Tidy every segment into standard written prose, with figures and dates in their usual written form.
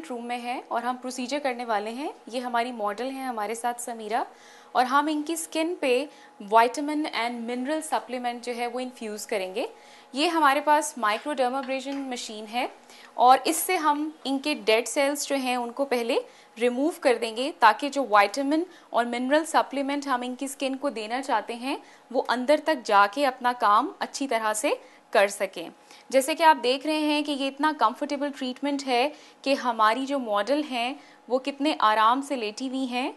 Patient room में हैं और हम प्रोसीजर करने वाले हैं। ये हमारी मॉडल है हमारे साथ समीरा, और हम इनकी स्किन पे विटामिन एंड मिनरल सप्लीमेंट जो है वो इन्फ्यूज़ करेंगे। ये हमारे पास माइक्रोडर्माब्रेशन मशीन है और इससे हम इनके डेड सेल्स जो हैं उनको पहले रिमूव कर देंगे, ताकि जो विटामिन और मिनरल सप्लीमेंट हम इनकी स्किन को देना चाहते हैं वो अंदर तक जाके अपना काम अच्छी तरह से कर सकें। जैसे कि आप देख रहे हैं कि ये इतना कंफर्टेबल ट्रीटमेंट है कि हमारी जो मॉडल हैं वो कितने आराम से लेटी हुई हैं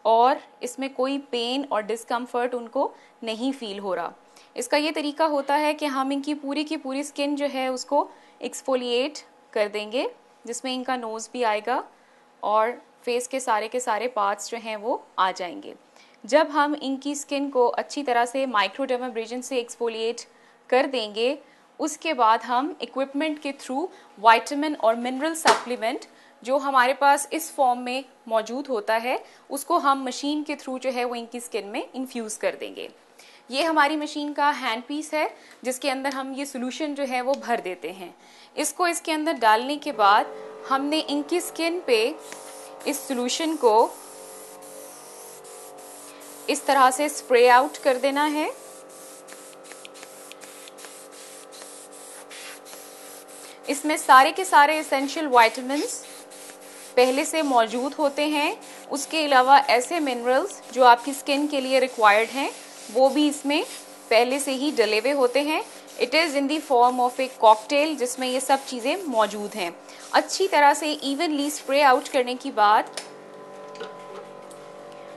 और इसमें कोई पेन और डिस्कम्फर्ट उनको नहीं फील हो रहा। इसका ये तरीका होता है कि हम इनकी पूरी की पूरी स्किन जो है उसको एक्सफोलिएट कर देंगे, जिसमें इनका नोज़ भी आएगा और फेस के सारे पार्ट्स जो हैं वो आ जाएंगे। जब हम इनकी स्किन को अच्छी तरह से माइक्रोडर्माब्रेशन से एक्सफोलिएट कर देंगे, उसके बाद हम इक्विपमेंट के थ्रू विटामिन और मिनरल सप्लीमेंट जो हमारे पास इस फॉर्म में मौजूद होता है उसको हम मशीन के थ्रू जो है वो इनकी स्किन में इन्फ्यूज़ कर देंगे। ये हमारी मशीन का हैंड पीस है जिसके अंदर हम ये सोल्यूशन जो है वो भर देते हैं। इसको इसके अंदर डालने के बाद हमने इनकी स्किन पे इस सोल्यूशन को इस तरह से स्प्रे आउट कर देना है। इसमें सारे के सारे एसेंशियल विटामिन्स पहले से मौजूद होते हैं। उसके अलावा ऐसे मिनरल्स जो आपकी स्किन के लिए रिक्वायर्ड हैं वो भी इसमें पहले से ही डले हुए होते हैं। It is in the form of A cocktail जिसमें ये सब चीज़ें मौजूद हैं। अच्छी तरह से इवनली स्प्रे आउट करने के बाद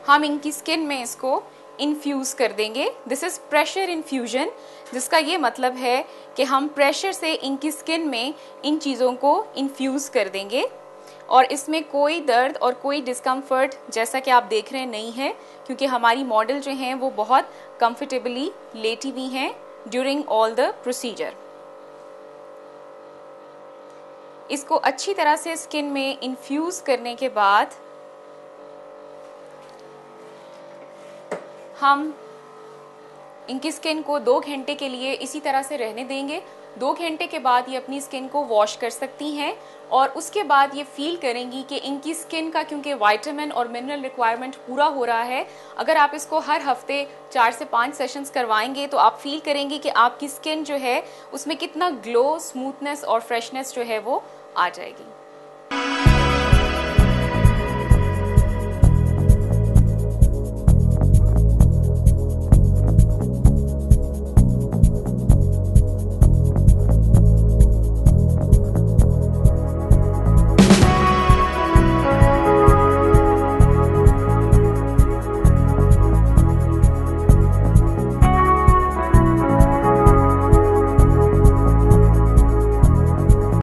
हम इनकी स्किन में इसको इन्फ्यूज़ कर देंगे। दिस इज़ प्रेशर इन्फ्यूजन, जिसका ये मतलब है कि हम प्रेशर से इनकी स्किन में इन चीज़ों को इन्फ्यूज़ कर देंगे और इसमें कोई दर्द और कोई डिस्कम्फर्ट जैसा कि आप देख रहे हैं नहीं है, क्योंकि हमारी मॉडल जो हैं वो बहुत कंफर्टेबली लेटी हुई हैं ड्यूरिंग ऑल द प्रोसीजर। इसको अच्छी तरह से स्किन में इन्फ्यूज़ करने के बाद हम इनकी स्किन को 2 घंटे के लिए इसी तरह से रहने देंगे। 2 घंटे के बाद ये अपनी स्किन को वॉश कर सकती हैं और उसके बाद ये फील करेंगी कि इनकी स्किन का क्योंकि विटामिन और मिनरल रिक्वायरमेंट पूरा हो रहा है। अगर आप इसको हर हफ्ते 4 से 5 सेशंस करवाएंगे तो आप फील करेंगे कि आपकी स्किन जो है उसमें कितना ग्लो, स्मूथनेस और फ्रेशनेस जो है वो आ जाएगी।